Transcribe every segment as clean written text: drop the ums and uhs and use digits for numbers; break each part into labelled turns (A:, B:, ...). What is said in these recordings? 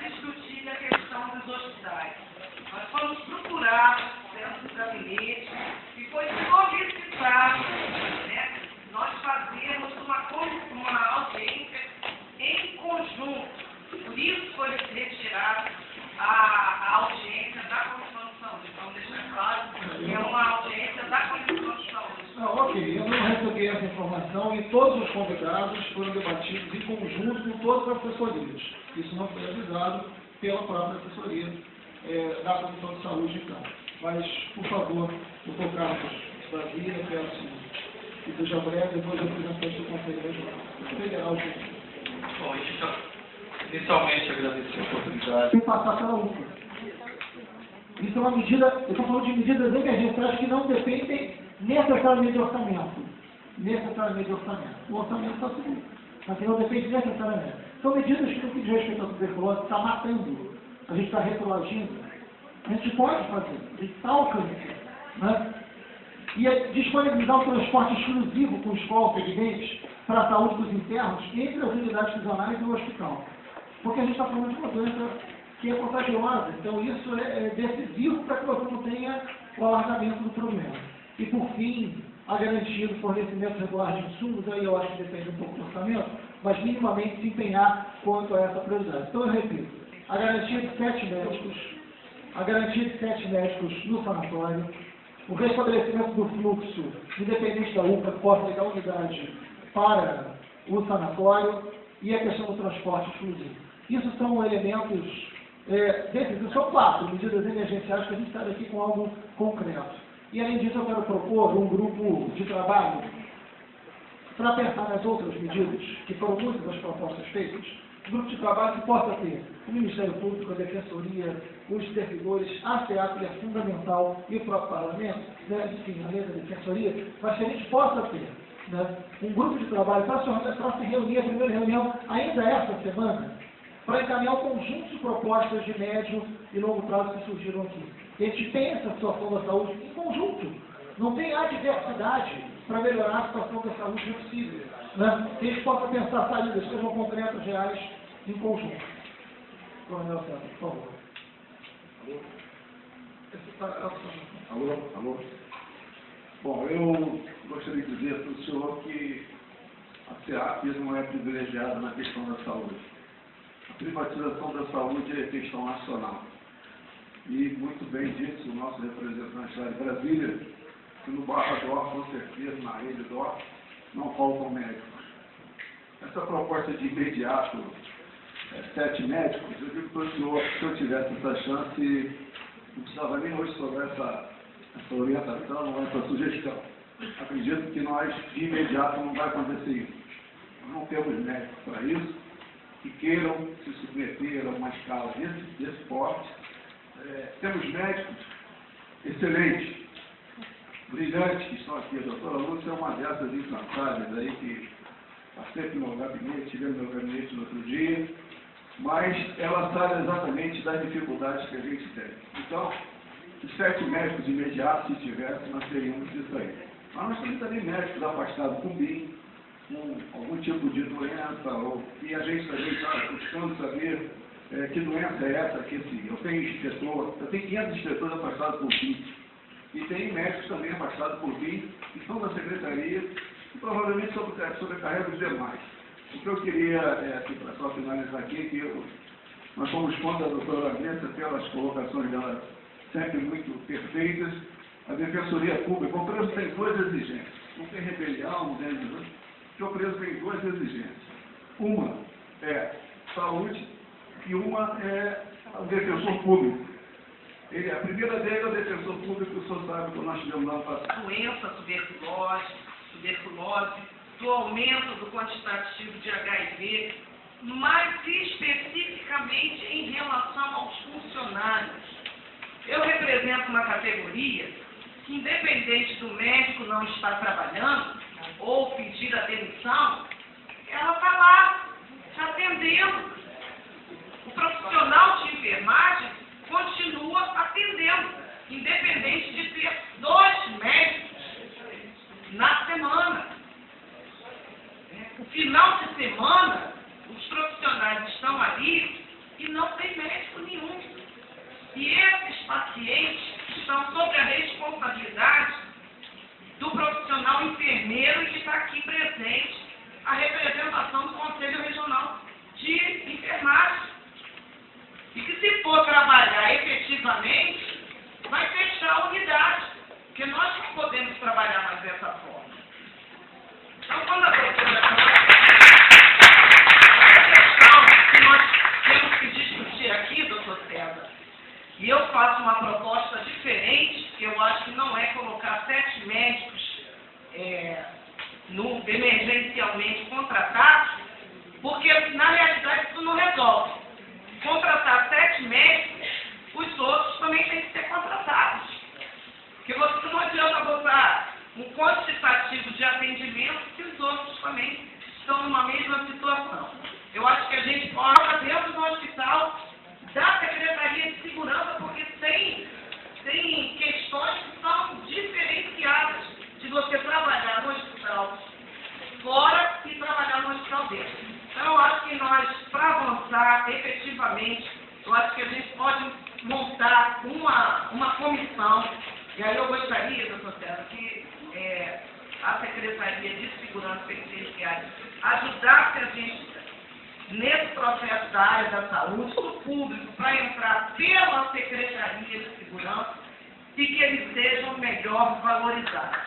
A: discutir a questão dos hospitais. Nós fomos procurar dentro do gabinete e foi solicitado, né, nós fazermos uma audiência em conjunto. Por isso foi retirada a audiência da Comissão de Saúde. Então, deixa claro que é uma audiência da Comissão de Saúde.
B: Ok, eu não recebi essa informação e todos os convidados foram debatidos em conjunto com todas as assessorias. Isso não foi avisado pela própria assessoria da Comissão de Saúde, então. Mas, por favor, doutor Carlos Brasília, peço que seja breve, depois representante do Conselho Regional Federal de
C: Bom, inicialmente agradecer a oportunidade.
B: Sem passar pela UPA. Isso é uma medida, eu estou falando de medidas emergenciais que não dependem necessariamente de orçamento. O orçamento está seguro, mas não depende necessariamente. São medidas que, no que diz respeito à tuberculose, está matando. A gente está retroagindo. A gente pode fazer, a gente está alcançando. Né? E é disponibilizar o transporte exclusivo com escola, segmentos, para a saúde dos internos, entre as unidades prisionais e o hospital. Porque a gente está falando de uma doença que é contagiosa. Então, isso é decisivo para que você não tenha o alargamento do problema. E, por fim, a garantia do fornecimento regular de insumos, aí eu acho que depende um pouco do orçamento, mas minimamente se empenhar quanto a essa prioridade. Então, eu repito, a garantia de 7 médicos no sanatório, o restabelecimento do fluxo, independente da UPA, porta da unidade para o sanatório e a questão do transporte exclusivo. Isso são elementos decisivos, são 4 medidas emergenciais que a gente está aqui com algo concreto. E, além disso, eu quero propor um grupo de trabalho para pensar nas outras medidas, que foram muitas das propostas feitas, um grupo de trabalho que possa ter o Ministério Público, a Defensoria, os servidores, a SEAP, que é fundamental, e o próprio Parlamento, né, enfim, além da Defensoria, mas que a gente possa ter, né, um grupo de trabalho para se reunir, a primeira reunião ainda esta semana, para encaminhar um conjunto de propostas de médio e longo prazo que surgiram aqui. A gente pensa a situação da saúde em conjunto. Não tem adversidade para melhorar a situação da saúde não é possível. Né? Que a gente possa pensar saídas, sejam concretas, reais, em conjunto. Coronel César, por favor.
D: Alô? Bom, eu gostaria de dizer para o senhor que a SEAP não é privilegiada na questão da saúde. A privatização da saúde é questão nacional. E muito bem disse o nosso representante lá de Brasília, que no Barra d'Or, com certeza, na Ilha d'Or, não faltam médicos. Essa proposta de imediato, 7 médicos, eu digo para o senhor que se eu tivesse essa chance, não precisava nem hoje sobre essa orientação ou essa sugestão. Acredito que nós, de imediato, não vai acontecer isso. Nós não temos médicos para isso, que queiram se submeter a uma escala desse porte. Temos médicos excelentes, brilhantes, que estão aqui. A doutora Lúcia é uma dessas incansáveis aí, que está sempre no meu gabinete, estive no meu gabinete no outro dia, mas ela sabe exatamente das dificuldades que a gente tem. Então, os 7 médicos imediatos, se tivesse, nós teríamos isso aí. Mas nós temos também médicos afastados com BIM, com algum tipo de doença, e a gente também está buscando saber que doença é essa, que eu tenho 500 inspetores afastados por BIM, e tem médicos também afastados por BIM, que são da secretaria, e provavelmente sobrecarregam os demais. O que eu queria, para só finalizar aqui, que nós somos contra a doutora Vanessa pelas colocações dela sempre muito perfeitas. A Defensoria Pública, o preso tem 2 exigências. Não tem rebelião, não tem nada. O preso tem 2 exigências. Uma é saúde e uma é o defensor público. A primeira dele é o defensor público, o senhor sabe que nós tivemos lá no passado.
A: Doença, tuberculose, do aumento do quantitativo de HIV, mas especificamente em relação aos funcionários. Eu represento uma categoria que, independente do médico não estar trabalhando ou pedir a demissão, ela está lá te atendendo. O profissional de enfermagem continua atendendo, independente de ter 2 médicos na semana. No final de semana, os profissionais estão ali e não tem efetivamente vai fechar a unidade, porque nós não podemos trabalhar mais dessa forma. Então, quando a doutora questão que nós temos que discutir aqui, doutor César, e eu faço uma proposta diferente, que eu acho que não é colocar 7 médicos emergencialmente contratados, porque na realidade isso não resolve. Contratar 7 médicos, os outros também têm que ser contratados. Porque você não adianta botar um quantitativo de atendimento se os outros também estão numa mesma situação. Eu acho que a gente coloca dentro do hospital da Secretaria de Segurança, porque tem questões que são diferenciadas de você trabalhar no hospital fora e trabalhar no hospital dentro. Então, eu acho que nós, para avançar efetivamente, eu acho que a gente pode montar uma comissão, e aí eu gostaria, doutor César, que a Secretaria de Segurança Penitenciária ajudasse a gente nesse processo da área da saúde, do público, para entrar pela Secretaria de Segurança e que eles sejam melhor valorizados.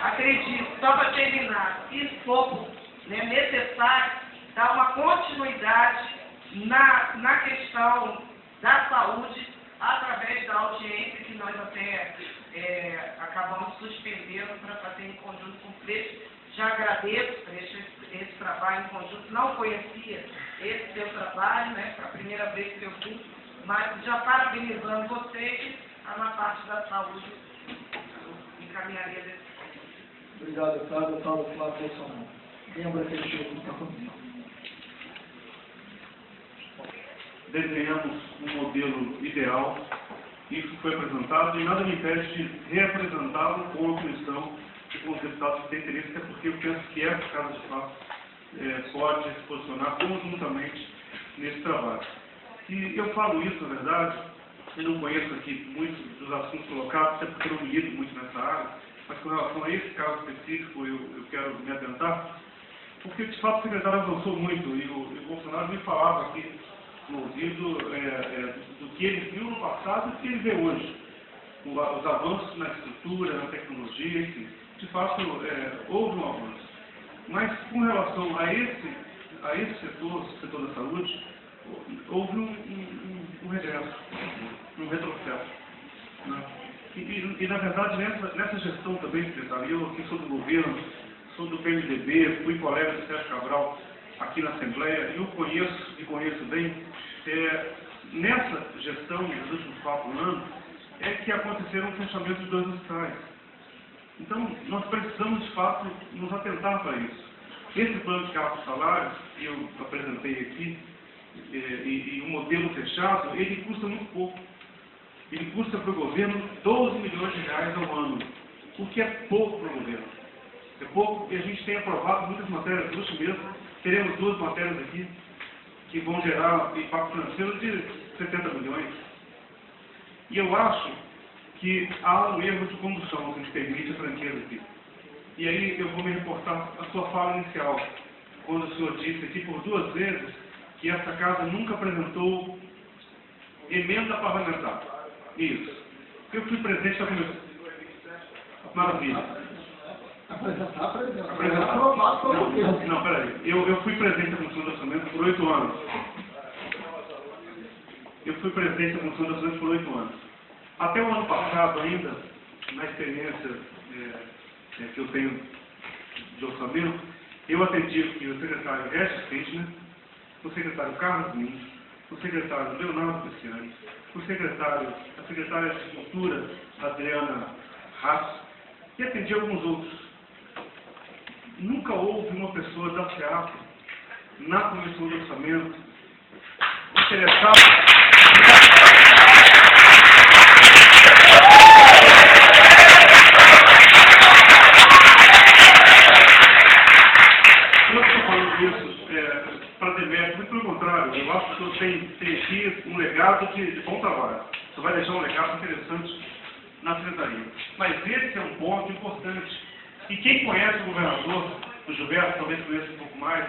A: Acredito, só para terminar, se for necessário, dar uma continuidade na questão da saúde através da audiência que nós até acabamos suspendendo para fazer em conjunto com o Freixo. Já agradeço por esse trabalho em conjunto, não conhecia esse seu trabalho, né? Foi a primeira vez que eu vi, mas já parabenizando vocês, na parte da saúde, encaminharia desse ponto.
B: Obrigado, deputado. Deputado Flávio Bolsonaro, membro efetivo da comissão.
E: Desenhamos um modelo ideal, isso foi apresentado e nada me impede de reapresentá-lo com a comissão e com os deputados que têm interesse, até porque eu penso que essa casa de fato pode se posicionar conjuntamente nesse trabalho. E eu falo isso, na verdade, eu não conheço aqui muitos dos assuntos colocados, até porque eu não lido muito nessa área, mas com relação a esse caso específico eu quero me atentar, porque de fato o secretário avançou muito e o Bolsonaro me falava aqui no ouvido do que ele viu no passado e do que ele vê hoje. Os avanços na estrutura, na tecnologia, enfim. De fato, houve um avanço. Mas com relação a esse setor, o setor da saúde, houve um regresso, um retrocesso. Né? E, na verdade, nessa gestão também, secretário, eu aqui sou do governo, sou do PMDB, fui colega do Sérgio Cabral aqui na Assembleia, e eu conheço bem, nessa gestão dos últimos 4 anos, é que aconteceram o fechamento de 2 hospitais. Então, nós precisamos, de fato, nos atentar para isso. Esse plano de cargos salários, que eu apresentei aqui, e o modelo fechado, ele custa muito pouco. Ele custa para o governo 12 milhões de reais ao ano, o que é pouco para o governo. É pouco, e a gente tem aprovado muitas matérias, hoje mesmo teremos 2 matérias aqui, que vão gerar impacto financeiro de 70 milhões. E eu acho que há um erro de condução, que nos permite a franqueza aqui. E aí eu vou me reportar à sua fala inicial, quando o senhor disse aqui por 2 vezes que essa casa nunca apresentou emenda parlamentar. Isso. Eu fui presidente da comissão. Maravilha.
B: Apresentar.
E: Aprovado pelo governo. Não, peraí. Eu fui presidente da Comissão de Orçamento por 8 anos. Eu fui presidente da Comissão de Orçamento por 8 anos. Até o ano passado ainda, na experiência que eu tenho de orçamento, eu atendi aqui o secretário Regis Fitner, o secretário Carlos Lins, o secretário Leonardo Cristiani, a secretária de Cultura, Adriana Haas, e atendi alguns outros. Nunca houve uma pessoa da SEAP na Comissão de Orçamento interessada. Eu estou falando isso para demérito, muito pelo contrário, eu acho que o senhor tem aqui um legado de bom trabalho. Você vai deixar um legado interessante na secretaria. Mas esse é um ponto importante. E quem conhece o governador o Gilberto talvez conheça um pouco mais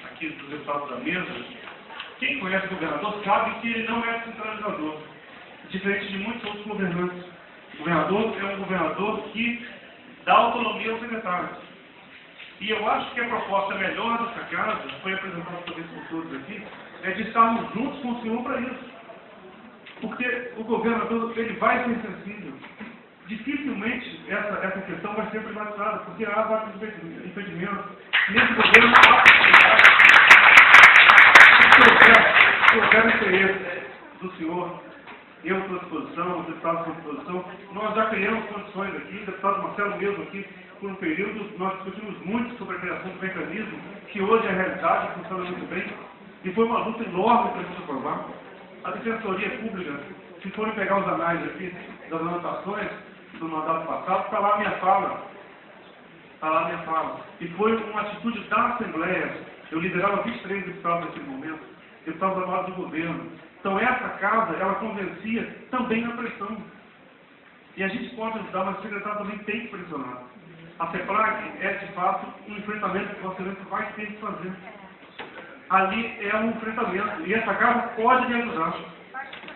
E: aqui dos deputados da mesa, quem conhece o governador sabe que ele não é centralizador, diferente de muitos outros governantes. O governador é um governador que dá autonomia aos secretários. E eu acho que a proposta melhor dessa casa, foi apresentada talvez por todos aqui, é de estarmos juntos com o senhor para isso. Porque o governador, ele vai ser sensível. Dificilmente essa questão vai ser privatizada, porque há vários impedimentos. Nesse governo, há possibilidade. Se houver interesse do senhor, eu estou à disposição, os deputados estão à disposição. Nós já criamos condições aqui, o deputado Marcelo mesmo aqui, por um período, nós discutimos muito sobre a criação do mecanismo, que hoje é realidade, funciona muito bem, e foi uma luta enorme para a gente aprovar. A Defensoria Pública, se forem pegar os análises aqui das anotações do mandato passado, está lá a minha fala. Está lá a minha fala. E foi uma atitude da Assembleia. Eu liderava 23 deputados naquele momento, deputados da base do governo. Então essa casa, ela convencia também na pressão. E a gente pode ajudar, mas o secretário também tem que pressionar. A CEPLAC é, de fato, um enfrentamento que o Vossa Excelência vai ter que fazer. Ali é um enfrentamento. E essa casa pode me ajudar.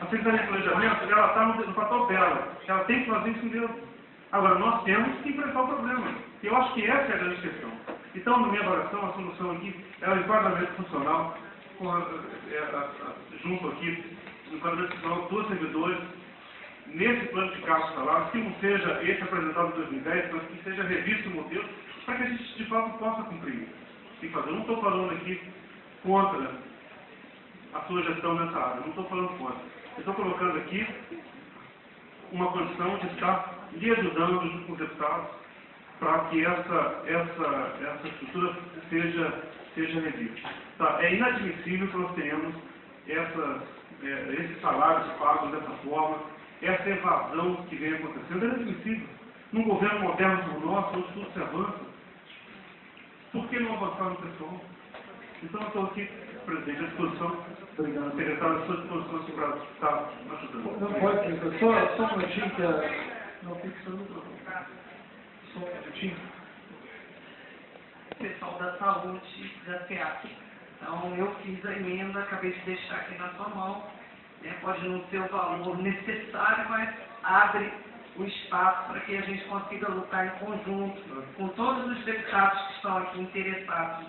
E: A Secretaria de Planejamento, ela está no papel dela. Ela tem que fazer isso mesmo. Agora, nós temos que enfrentar o problema. E eu acho que essa é a grande questão. Então, na minha avaliação, a solução aqui é o enquadramento funcional, junto aqui, o enquadramento funcional dos servidores, nesse plano de cargos salários, que não seja esse apresentado em 2010, mas que seja revisto o modelo, para que a gente, de fato, possa cumprir e fazer. Eu não estou falando aqui contra a sua gestão nessa área, não estou falando contra. Eu estou colocando aqui uma condição de estar lhe ajudando junto com os deputados para que essa estrutura seja revista. Tá? É inadmissível que nós tenhamos esses salários pagos dessa forma, essa evasão que vem acontecendo. É inadmissível. Num governo moderno como o nosso, onde tudo se avança, por que não avançar no pessoal? Então, eu estou aqui, presidente, à disposição.
B: Obrigado.
E: Secretário, à sua disposição para estar ajudando.
B: Não pode, secretário. Só um minutinho que não fixa no programa. Só um minutinho.
A: Pessoal da saúde da SEAP. Então, eu fiz a emenda, acabei de deixar aqui na sua mão. Pode não ser o valor necessário, mas abre o espaço para que a gente consiga lutar em conjunto com todos os deputados que estão aqui interessados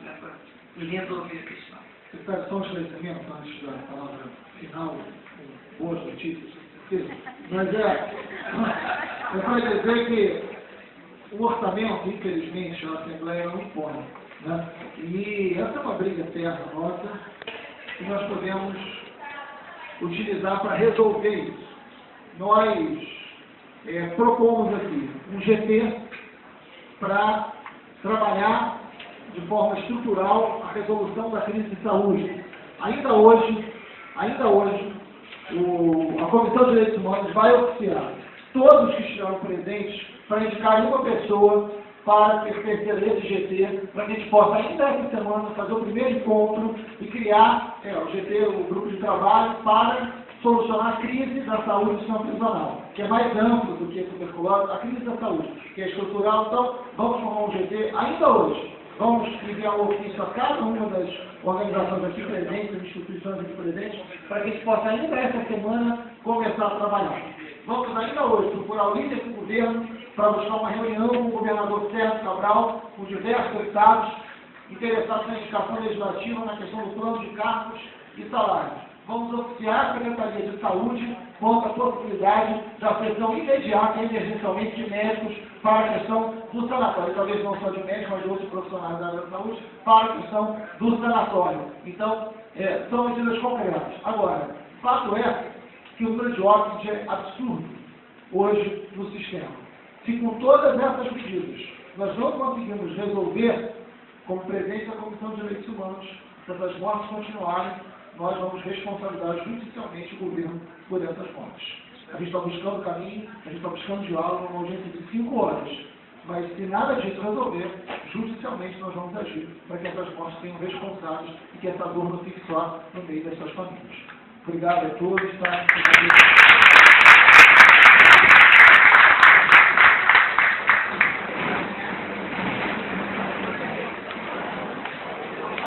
A: em resolver a questão.
B: Secretário, só um esclarecimento antes da palavra final, com boas notícias. Mas é para dizer que o orçamento, infelizmente, a Assembleia não impõe. Né? E essa é uma briga interna nossa que nós podemos utilizar para resolver isso. Nós propomos aqui um GT para trabalhar de forma estrutural a resolução da crise de saúde. Ainda hoje, a Comissão de Direitos Humanos vai oficiar todos que estiveram presentes para indicar uma pessoa para pertencer a esse GT, para que a gente possa, ainda essa semana, fazer o primeiro encontro e criar o GT, o grupo de trabalho, para solucionar a crise da saúde do sistema prisional, que é mais amplo do que a tuberculose, a crise da saúde, que é estrutural. Então, vamos formar um GT ainda hoje. Vamos enviar um ofício a cada uma das organizações aqui presentes, das instituições aqui presentes, para que a gente possa, ainda essa semana, começar a trabalhar. Vamos ainda hoje procurar o líder do governo para buscar uma reunião com o governador Sérgio Cabral, com diversos deputados interessados na indicação legislativa na questão do plano de cargos e salários. Vamos oficiar a Secretaria de Saúde quanto à possibilidade da pressão imediata, emergencialmente, de médicos para a questão do sanatório. Talvez não só de médicos, mas de outros profissionais da área da saúde, para a questão do sanatório. Então, são medidas concretas. Agora, fato é que o número de óbitos é absurdo hoje no sistema. Se com todas essas medidas nós não conseguimos resolver, como presidente da Comissão de Direitos Humanos, se essas mortes continuarem, nós vamos responsabilizar judicialmente o governo por essas mortes. A gente está buscando caminho, a gente está buscando diálogo, uma audiência de 5 horas. Mas se nada disso resolver, judicialmente nós vamos agir para que essas mortes tenham responsáveis e que essa dor não fique só no meio dessas famílias. Obrigado a todos. Tá?